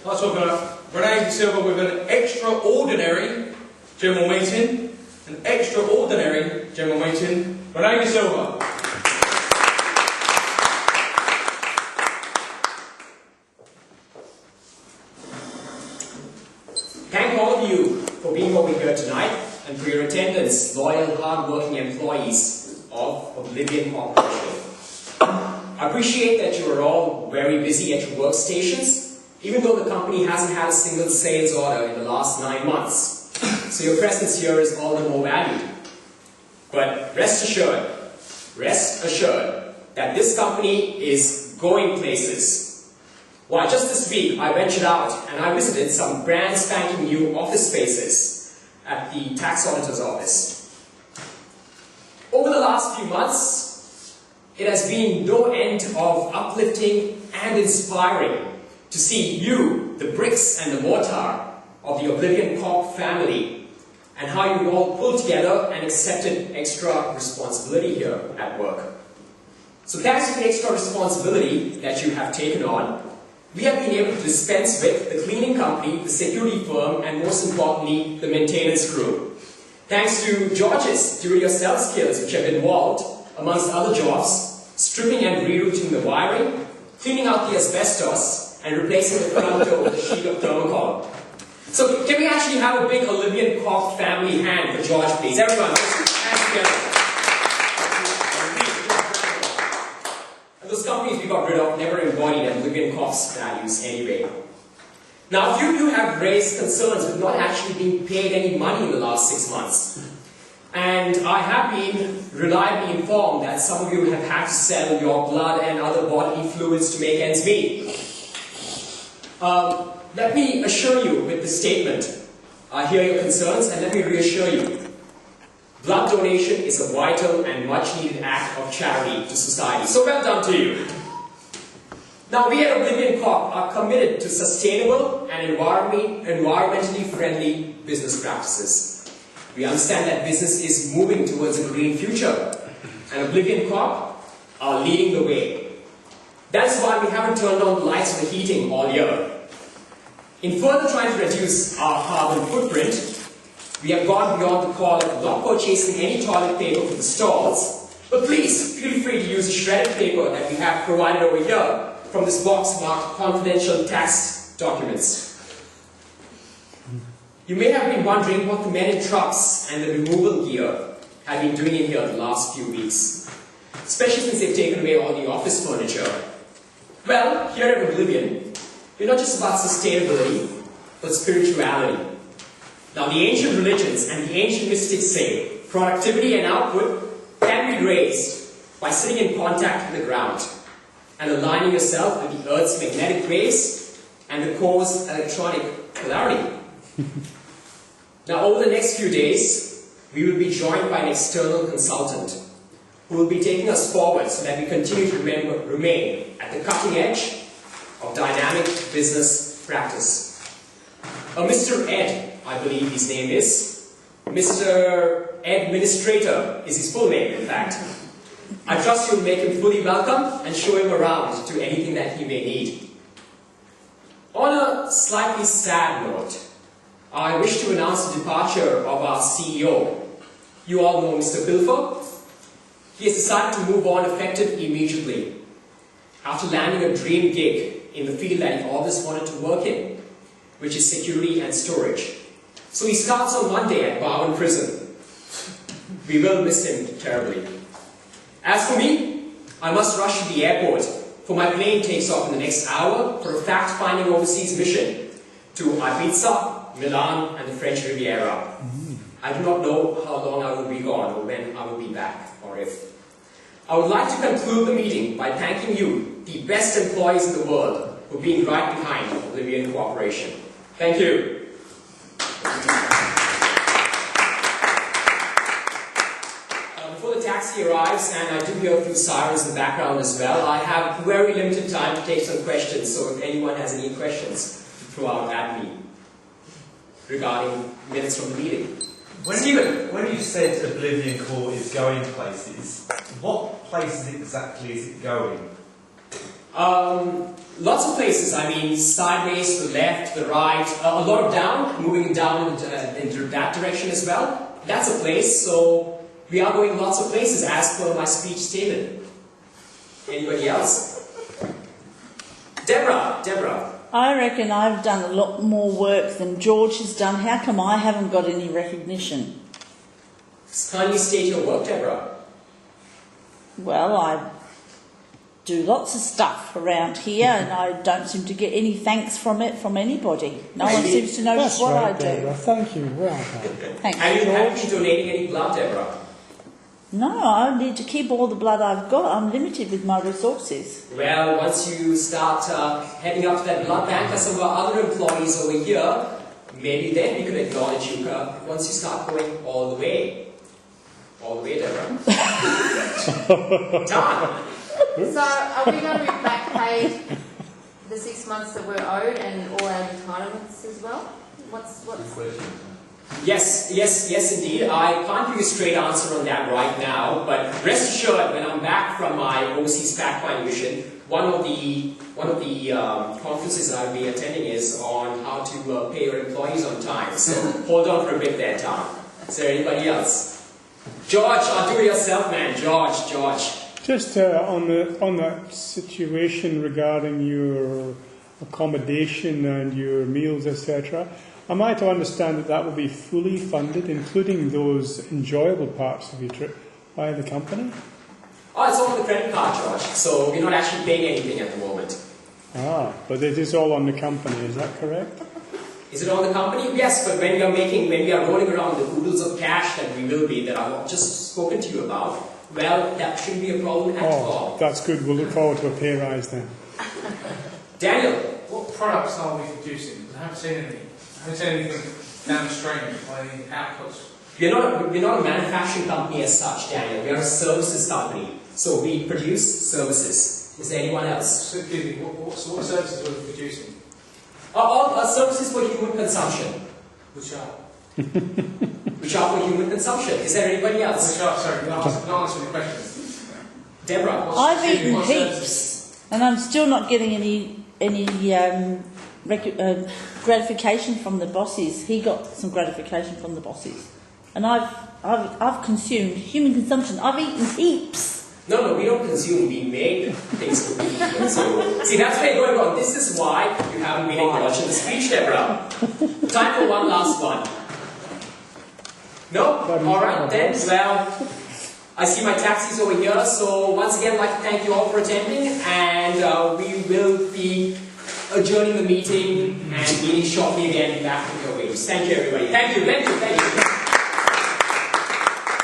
Let's talk about Rene Silva with an extraordinary general meeting. An extraordinary general meeting. Rene Silva. Thank all of you for being over here tonight and for your attendance, loyal, hard-working employees of Oblivion Corporation. I appreciate that you are all very busy at your workstations, even though the company hasn't had a single sales order in the last 9 months. So your presence here is all the more valued. But rest assured that this company is going places. Why, just this week I ventured out and I visited some brand spanking new office spaces at the tax auditor's office. Over the last few months, it has been no end of uplifting and inspiring to see you, the bricks and the mortar of the Oblivion Corp family, and how you all pulled together and accepted extra responsibility here at work. So thanks to the extra responsibility that you have taken on, we have been able to dispense with the cleaning company, the security firm, and most importantly, the maintenance crew. Thanks to George's do-it-yourself skills, which have involved, amongst other jobs, stripping and rerouting the wiring, cleaning out the asbestos, and replacing the front door with a sheet of thermocol. So can we actually have a big Oblivion Corp family hand for George, please? Everyone, hands together. And those companies we got rid of never embodied Oblivion Corp's values anyway. Now, a few of you have raised concerns with not actually being paid any money in the last 6 months. And I have been reliably informed that some of you have had to sell your blood and other bodily fluids to make ends meet. Let me assure you with this statement, I hear your concerns, and let me reassure you. Blood donation is a vital and much needed act of charity to society. So well done to you. Now, we at Oblivion Corp are committed to sustainable and environmentally friendly business practices. We understand that business is moving towards a green future, and Oblivion Corp are leading the way. That's why we haven't turned on the lights or the heating all year. In further trying to reduce our carbon footprint, we have gone beyond the call of not purchasing any toilet paper for the stalls, but please feel free to use the shredded paper that we have provided over here from this box marked confidential tax documents. You may have been wondering what the men in trucks and the removal gear have been doing in here the last few weeks, especially since they've taken away all the office furniture. Well, here at Oblivion, we're not just about sustainability, but spirituality. Now, the ancient religions and the ancient mystics say productivity and output can be raised by sitting in contact with the ground and aligning yourself with the Earth's magnetic waves and the core's electronic polarity. Now, over the next few days, we will be joined by an external consultant who will be taking us forward so that we continue to remain at the cutting edge of dynamic business practice. Mr. Ed, I believe his name is. Mr. Administrator is his full name, in fact. I trust you'll make him fully welcome and show him around to anything that he may need. On a slightly sad note, I wish to announce the departure of our CEO. You all know Mr. Pilfer. He has decided to move on effective immediately after landing a dream gig in the field that he always wanted to work in, which is security and storage. So he starts on Monday at Barwon Prison. We will miss him terribly. As for me, I must rush to the airport, for my plane takes off in the next hour for a fact-finding overseas mission to Ibiza, Milan, and the French Riviera. I do not know how long I will be gone or when I will be back, or if. I would like to conclude the meeting by thanking you, the best employees in the world, for being right behind Oblivion Corporation. Thank you. Before the taxi arrives, and I do hear a few sirens in the background as well, I have very limited time to take some questions, so if anyone has any questions, throw out at me regarding minutes from the meeting. When you said Oblivion Corp is going places, what places exactly is it going? Lots of places. I mean, sideways, to the left, the right, a lot of down, moving down into that direction as well. That's a place, so we are going lots of places as per my speech statement. Anybody else? Deborah. I reckon I've done a lot more work than George has done. How come I haven't got any recognition? Kindly state your work, Deborah. Well, I do lots of stuff around here and I don't seem to get any thanks from anybody. No one seems to notice what I do. Deborah. Thank you. Well done. Thanks, Have you George. been donating any blood, Deborah? No, I need to keep all the blood I've got. I'm limited with my resources. Well, once you start heading up to that blood bank, as some of our other employees over here, maybe then we could acknowledge you once you start going all the way. All the way, Deborah. Done. So, are we going to be back paid the 6 months that we're owed and all our entitlements as well? What's Yes, indeed. I can't give you a straight answer on that right now, but rest assured, when I'm back from my overseas fact-finding mission, one of the conferences I'll be attending is on how to pay your employees on time. So hold on for a bit there, Tom. Is there anybody else? George, I'll do it yourself, man. George. Just on that situation regarding your accommodation and your meals, etc., am I to understand that that will be fully funded, including those enjoyable parts of your trip, by the company? Oh, it's all on the credit card, George. So we're not actually paying anything at the moment. Ah, but it is all on the company, is that correct? Is it on the company? Yes, but when we are rolling around the oodles of cash that we will be, that I've just spoken to you about, well, that shouldn't be a problem at all. That's good. We'll look forward to a pay rise then. Daniel. What products are we producing? I haven't seen anything. I haven't seen anything downstream by the outputs. We're not a manufacturing company as such, Daniel. We are a services company. So we produce services. Is there anyone else? So, excuse me, what services are we producing? All services for human consumption. Which are? Which are for human consumption. Is there anybody else? Which are, sorry, not answering the question. Deborah. I've eaten heaps and I'm still not getting any gratification from the bosses. He got some gratification from the bosses. And I've consumed human consumption. I've eaten heaps. No, we don't consume. We make things to be eaten. So, see, that's where you're going wrong. This is why you haven't been acknowledged in the speech, Deborah. Time for one last one. No? Alright then. Well, I see my taxis over here. So once again, I'd like to thank you all for attending. And we will be adjourning the meeting and meeting shortly again back with your waves. Thank you, everybody. Thank you.